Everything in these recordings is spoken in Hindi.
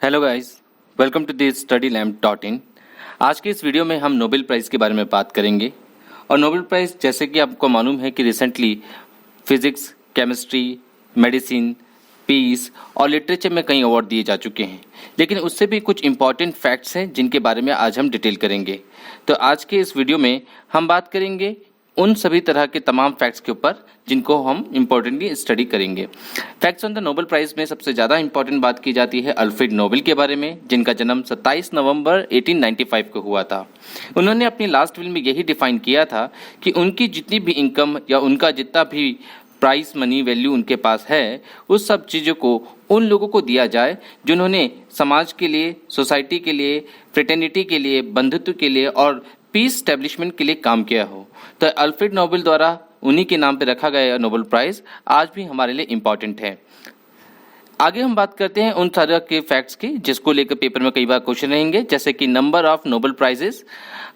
Hello guys, welcome to the study lamp dot in. आज के इस वीडियो में हम नोबेल प्राइज़ के बारे में बात करेंगे। और नोबेल प्राइज़ जैसे कि आपको मालूम है कि recently physics, chemistry, medicine, peace और लिटरेचर में कई अवार्ड दिए जा चुके हैं, लेकिन उससे भी कुछ इंपॉर्टेंट फैक्ट्स हैं जिनके बारे में आज हम डिटेल करेंगे। तो आज के इस वीडियो में हम बात करेंगे उन सभी तरह के तमाम फैक्ट्स के ऊपर जिनको हम इम्पोर्टेंटली स्टडी करेंगे। Facts on the Nobel prize में सबसे ज़्यादा इंपॉर्टेंट बात की जाती है अल्फ्रेड नोबेल के बारे में, जिनका जन्म 27 नवंबर 1895 को हुआ था। उन्होंने अपनी लास्ट विल में यही डिफाइन किया था कि उनकी जितनी भी इनकम या उनका जितना भी प्राइस मनी वैल्यू उनके पास है, उस सब चीज़ों को उन लोगों को दिया जाए जिन्होंने समाज के लिए, सोसाइटी के लिए, फ्रेटर्निटी के लिए, बंधुत्व के लिए और पीस स्टैब्लिशमेंट के लिए काम किया हो। तो अल्फ्रेड नोबेल द्वारा उन्हीं के नाम पे रखा गया नोबेल प्राइज़ आज भी हमारे लिए इम्पॉर्टेंट है। आगे हम बात करते हैं उन तरह के फैक्ट्स की जिसको लेकर पेपर में कई बार क्वेश्चन रहेंगे, जैसे कि नंबर ऑफ नोबेल प्राइजेस।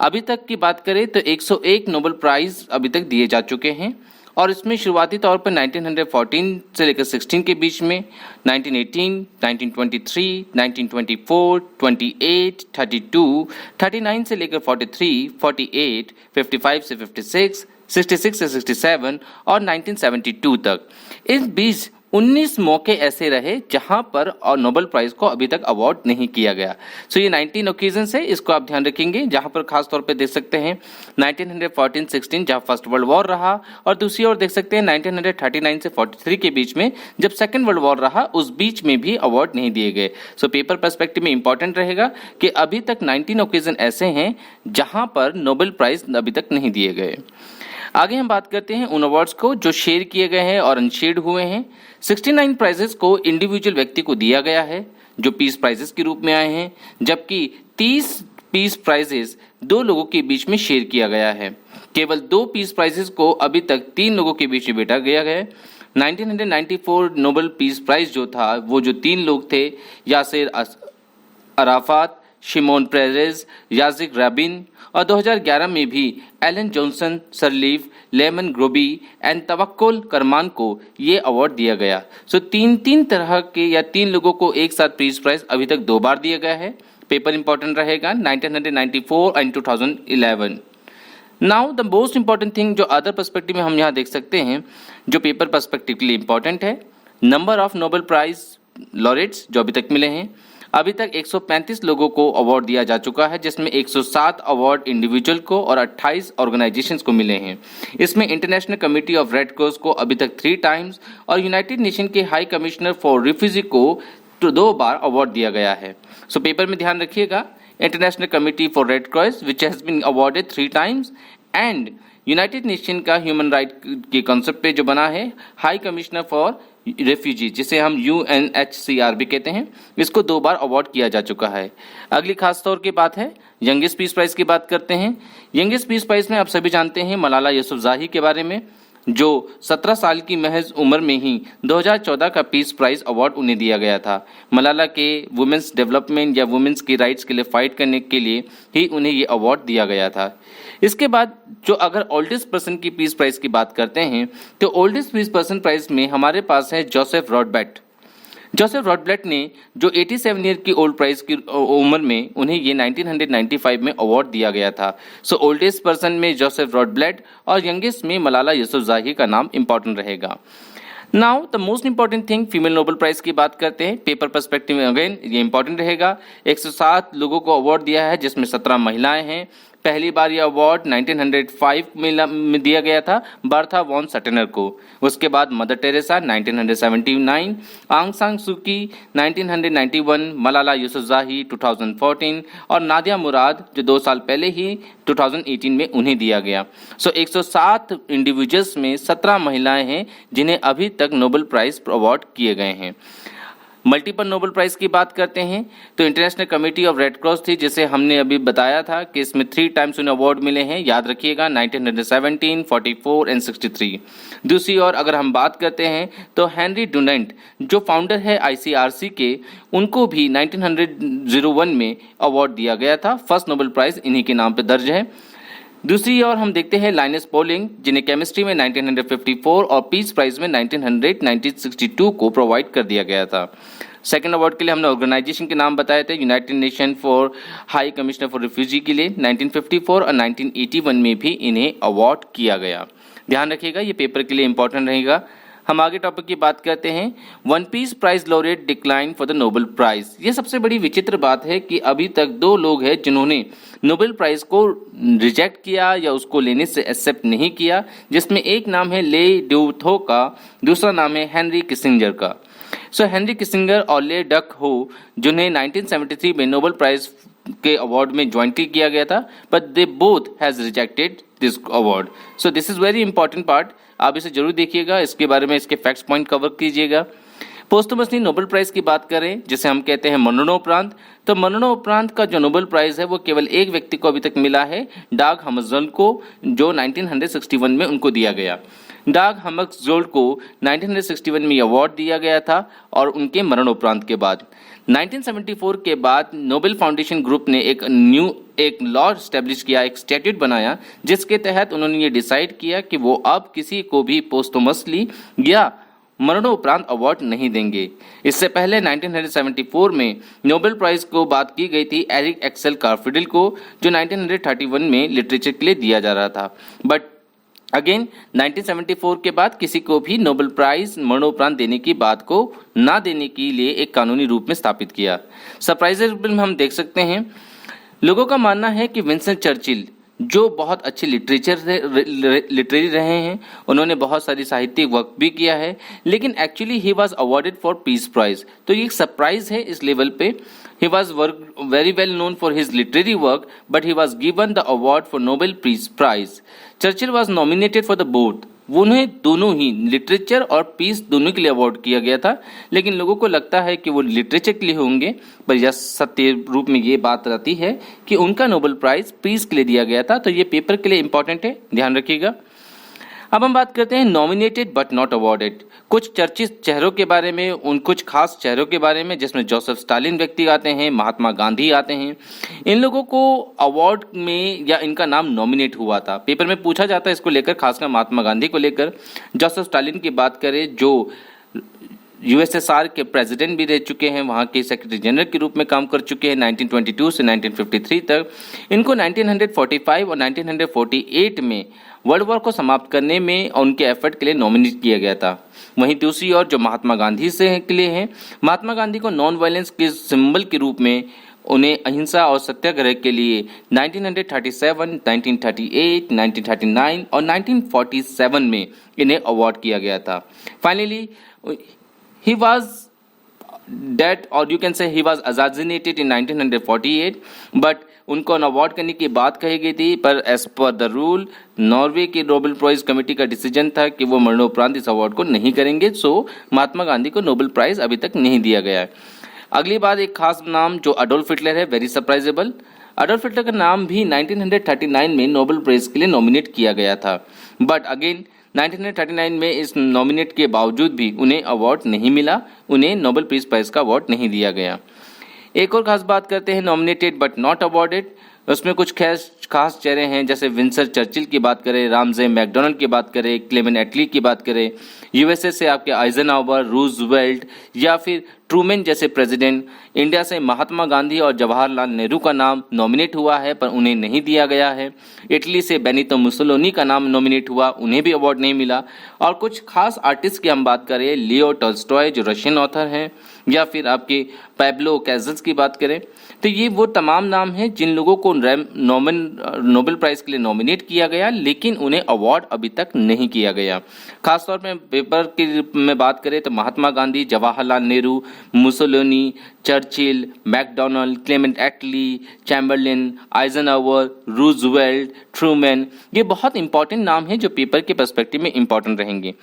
अभी तक की बात करें तो 101 नोबेल प्राइज़ अभी तक दिए जा चुके हैं, और इसमें शुरुआती तौर पर 1914 से लेकर 16 के बीच में 1918, 1923, 1924, 28, 32, 39 से लेकर 43, 48, 55 से 56, 66 से 67 और 1972 तक। इस बीच 19 मौके ऐसे रहे जहां पर और नोबेल प्राइज को अभी तक अवार्ड नहीं किया गया। सो ये 19 ओकेजन है, इसको आप ध्यान रखेंगे, जहां पर खास तौर पे देख सकते हैं 1914-16 जहां फर्स्ट वर्ल्ड वॉर रहा, और दूसरी ओर देख सकते हैं 1939 से 43 के बीच में जब सेकेंड वर्ल्ड वॉर रहा, उस बीच में भी अवार्ड नहीं दिए गए। सो पेपर पर्सपेक्टिव में इंपॉर्टेंट रहेगा कि अभी तक 19 ओकेजन ऐसे हैं जहां पर नोबेल प्राइज अभी तक नहीं दिए गए। आगे हम बात करते हैं उन अवार्ड्स को जो शेयर किए गए हैं और अनशेयर्ड हुए हैं। 69 प्राइजेस को इंडिविजुअल व्यक्ति को दिया गया है जो पीस प्राइजेस के रूप में आए हैं, जबकि 30 पीस प्राइजेस 2 लोगों के बीच में शेयर किया गया है। केवल 2 पीस प्राइजेस को अभी तक 3 लोगों के बीच में बांटा गया है। 1994 नोबेल पीस प्राइज जो था वो जो 3 लोग थे, यासिर अराफात, शिमोन पेरेज, याजिक राबिन, और 2011 में भी एलन जॉनसन सरलीफ, लेमन ग्रोबी एंड तवक्कुल करमान को ये अवार्ड दिया गया। सो 3 तरह के या 3 लोगों को एक साथ पीस प्राइज अभी तक 2 बार दिया गया है। पेपर इंपॉर्टेंट रहेगा 1994 and 2011। Now the most important thing जो अदर पर्सपेक्टिव में हम यहाँ देख सकते हैं, जो पेपर पर्सपेक्टिव के लिए इंपॉर्टेंट है, number of Nobel prize laureates जो अभी तक मिले हैं। अभी तक 135 लोगों को अवार्ड दिया जा चुका है, जिसमें 107 अवार्ड इंडिविजुअल को और 28 ऑर्गेनाइजेशंस को मिले हैं। इसमें international committee of red cross को अभी तक 3 टाइम्स और यूनाइटेड नेशन के हाई कमिश्नर फॉर रिफ्यूजी को 2 बार अवार्ड दिया गया है। सो पेपर में ध्यान रखिएगा, international committee for red cross which has been awarded 3 times, and united nation का ह्यूमन राइट के कॉन्सेप्ट पे जो बना है हाई कमिश्नर फॉर रेफ्यूजी, जिसे हम UNHCR भी कहते हैं, इसको 2 बार अवार्ड किया जा चुका है। अगली खास तौर की बात है यंगेस्ट पीस प्राइज की बात करते हैं। यंगेस्ट पीस प्राइज में आप सभी जानते हैं मलाला यूसुफज़ई के बारे में, जो 17 साल की महज उम्र में ही 2014 का पीस प्राइज अवार्ड उन्हें दिया गया था। मलाला के वुमेन्स डेवलपमेंट या वुमेन्स की राइट्स के लिए फाइट करने के लिए ही उन्हें ये अवार्ड दिया गया था। इसके बाद जो अगर ओल्डेस्ट पर्सन की पीस प्राइज की बात करते हैं तो ओल्डेस्ट पीस पर्सन प्राइज में हमारे पास है जोसेफ रॉडब्लेट। जोसेफ रॉडब्लेट ने जो 87 ईयर की ओल्ड प्राइज की उम्र में उन्हें ये 1995 में अवार्ड दिया गया था। सो ओल्डेस्ट पर्सन में जोसेफ रॉडब्लेट और यंगेस्ट में मलाला यूसुफज़ई का नाम इंपॉर्टेंट रहेगा। Now the most important thing female Nobel prize की बात करते हैं। पेपर पर्सपेक्टिव में अगेन ये इंपॉर्टेंट रहेगा। 107 लोगों को अवार्ड दिया है, जिसमें 17 महिलाएं हैं। पहली बार यह अवार्ड 1905 में दिया गया था बर्था वॉन सटेनर को। उसके बाद मदर टेरेसा 1979, आंग सान सू की 1991, मलाला यूसुफज़ई 2014 और नादिया मुराद जो 2 साल पहले ही 2018 में उन्हें दिया गया। सो 107 इंडिविजुअल्स में 17 महिलाएं हैं जिन्हें अभी तक नोबेल प्राइज अवार्ड किए गए हैं। मल्टीपल नोबेल प्राइज की बात करते हैं तो international committee of red cross थी, जिसे हमने अभी बताया था कि इसमें 3 टाइम्स उन्हें अवार्ड मिले हैं, याद रखिएगा 1917, 44 एंड 63। दूसरी ओर अगर हम बात करते हैं तो हेनरी डुनेंट जो फाउंडर है ICRC के, उनको भी 1901 में अवार्ड दिया गया था। फर्स्ट नोबेल प्राइज इन्हीं के नाम पर दर्ज है। दूसरी ओर हम देखते हैं लाइनस पॉलिंग, जिन्हें केमिस्ट्री में 1954 और पीस प्राइज में 1962 को प्रोवाइड कर दिया गया था। सेकंड अवार्ड के लिए हमने ऑर्गेनाइजेशन के नाम बताए थे, United nation for high commissioner for refugee के लिए 1954 और 1981 में भी इन्हें अवार्ड किया गया। ध्यान रखिएगा, ये पेपर के लिए इंपॉर्टेंट रहेगा। हम आगे टॉपिक की बात करते हैं। One peace prize laureate decline for the Nobel prize. ये सबसे बड़ी विचित्र बात है कि अभी तक 2 लोग हैं जिन्होंने नोबेल प्राइज को रिजेक्ट किया या उसको लेने से एक्सेप्ट नहीं किया, जिसमें एक नाम है ले ड्यूथो का, दूसरा नाम है हेनरी किसिंजर का। हेनरी किसिंगर और ले डक हो, जिन्हें 1973 में नोबेल प्राइज के अवार्ड में ज्वाइंटली किया गया था, but they both has rejected this award. So this is very important part, आप इसे जरूर देखिएगा, इसके बारे में इसके फैक्ट्स पॉइंट कवर कीजिएगा। पोस्टमसली नोबेल प्राइज की बात करें, जिसे हम कहते हैं मरणोपरांत, तो मरणोपरांत का जो नोबेल प्राइज है वो केवल एक व्यक्ति को अभी तक मिला है, डाग हमर्सजोल्ड को, जो 1961 में उनको दिया गया। डाग हमर्सजोल्ड को 1961 में अवार्ड दिया गया था और उनके मरणोपरांत के बाद 1974 के बाद नोबेल फाउंडेशन ग्रुप ने एक लॉ स्टैब्लिश किया, एक स्टैट्यूट बनाया, जिसके तहत उन्होंने ये डिसाइड किया कि वो अब किसी को भी पोस्टमसली या मरणोपरांत अवार्ड नहीं देंगे। इससे पहले 1974 में नोबेल प्राइज को बात की गई थी एरिक एक्सेल कार्फिडल को, जो 1931 में लिटरेचर के लिए दिया जा रहा था, बट अगेन 1974 के बाद किसी को भी नोबेल प्राइज मरणोपरांत देने की बात को ना देने के लिए एक कानूनी रूप में स्थापित किया। सरप्राइजेबल में हम देख सकते हैं, लोगों का मानना है कि विंस्टन चर्चिल जो बहुत अच्छे लिटरेरी रहे हैं, उन्होंने बहुत सारी साहित्यिक वर्क भी किया है, लेकिन actually he was awarded for peace prize. तो ये एक सरप्राइज है इस लेवल पे। He was very well known for his literary work, but he was given the award for Nobel peace prize. Churchill was nominated for the both, उन्हें दोनों ही लिटरेचर और पीस दोनों के लिए अवार्ड किया गया था, लेकिन लोगों को लगता है कि वो लिटरेचर के लिए होंगे, पर यह सत्य रूप में ये बात रहती है कि उनका नोबेल प्राइज पीस के लिए दिया गया था। तो ये पेपर के लिए इंपॉर्टेंट है, ध्यान रखिएगा। अब हम बात करते हैं नॉमिनेटेड बट नॉट अवार्डेड, कुछ चर्चित चेहरों के बारे में, उन कुछ खास चेहरों के बारे में, जिसमें जोसेफ स्टालिन व्यक्ति आते हैं, महात्मा गांधी आते हैं। इन लोगों को अवार्ड में या इनका नाम नॉमिनेट हुआ था, पेपर में पूछा जाता है इसको लेकर, खासकर महात्मा गांधी को लेकर। जोसेफ स्टालिन की बात करें, जो यूएसएसआर के प्रेसिडेंट भी रह चुके हैं, वहाँ के सेक्रेटरी जनरल के रूप में काम कर चुके हैं 1922 से 1953 तक। इनको 1945 और 1948 में वर्ल्ड वॉर को समाप्त करने में उनके एफर्ट के लिए नॉमिनेट किया गया था। वहीं दूसरी ओर जो महात्मा गांधी से के लिए हैं, महात्मा गांधी को नॉन वायलेंस के सिंबल के रूप में उन्हें अहिंसा और सत्याग्रह के लिए 1937, 1938, 1939 और 1947 में इन्हें अवार्ड किया गया था। Finally he was dead or you can say he was assassinated in 1948, but उनको अवार्ड करने की बात कही गई थी, पर as per the rule Norway की नोबेल प्राइज कमेटी का डिसीजन था कि वो मरणोपरांत इस अवार्ड को नहीं करेंगे। सो महात्मा गांधी को नोबेल प्राइज अभी तक नहीं दिया गया है। अगली बात, एक खास नाम जो अडोल्फ हिटलर है, वेरी सरप्राइजेबल। अडोल्फ हिटलर का नाम भी 1939 में नोबेल प्राइज के लिए नॉमिनेट किया गया था, बट अगेन 1939 में इस नॉमिनेट के बावजूद भी उन्हें अवार्ड नहीं मिला, उन्हें नोबेल पीस प्राइज का अवार्ड नहीं दिया गया। एक और खास बात करते हैं नॉमिनेटेड बट नॉट अवार्डेड, उसमें कुछ खास चेहरे हैं, जैसे विंस्टन चर्चिल की बात करें, रामजे मैकडोनल्ड की बात करें, क्लेमेंट एटली की बात करें, यूएसए से आपके आइजनहावर, रूजवेल्ट या फिर ट्रूमैन जैसे प्रेसिडेंट। इंडिया से महात्मा गांधी और जवाहरलाल नेहरू का नाम नॉमिनेट हुआ है पर उन्हें नहीं दिया गया है। इटली से बेनितो मुसोलिनी का नाम नॉमिनेट हुआ, उन्हें भी अवार्ड नहीं मिला। और कुछ खास आर्टिस्ट की हम बात करें, लियो टॉल्स्टॉय जो रशियन ऑथर हैं, या फिर आपके पैब्लो कैजल्स की बात करें, तो ये वो तमाम नाम हैं जिन लोगों को नोबेल प्राइज के लिए नॉमिनेट किया गया, लेकिन उन्हें अवार्ड अभी तक नहीं किया गया। खासतौर पर पेपर की में बात करें तो Mahatma Gandhi, Jawaharlal Nehru, Mussolini, Churchill, MacDonald, Clement Attlee, Chamberlain, Eisenhower, Roosevelt, Truman, ये बहुत इंपॉर्टेंट नाम हैं जो पेपर के पर्सपेक्टिव में इंपॉर्टेंट रहेंगे।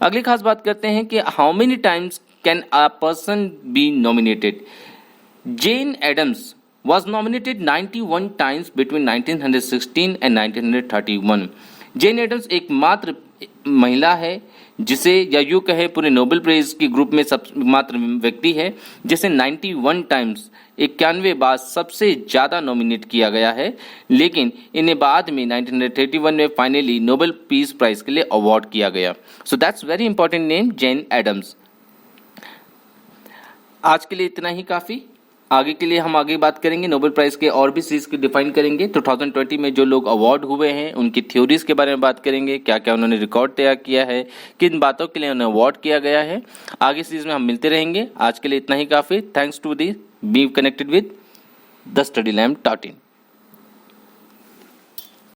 अगली खास बात करते हैं कि how many times can a person be nominated. Jane Addams was nominated 91 times between 1916 and 1931. Jane Addams एकमात्र महिला है जिसे, या यूँ कहे पूरे नोबेल प्राइज के ग्रुप में मात्र व्यक्ति है जिसे 91 टाइम्स 91 बार सबसे ज़्यादा नॉमिनेट किया गया है, लेकिन इन्हें बाद में 1931 में फाइनली नोबेल पीस प्राइज के लिए अवार्ड किया गया। So that's very important name, Jane Addams. आज के लिए इतना ही काफ़ी। आगे के लिए हम आगे बात करेंगे, नोबेल प्राइज के और भी सीरीज की डिफाइन करेंगे। 2020 में जो लोग अवार्ड हुए हैं उनकी थ्योरीज के बारे में बात करेंगे, क्या क्या उन्होंने रिकॉर्ड तैयार किया है, किन बातों के लिए उन्हें अवार्ड किया गया है। आगे सीरीज में हम मिलते रहेंगे। आज के लिए इतना ही काफ़ी। Thanks to the be connected with the study lamp .in।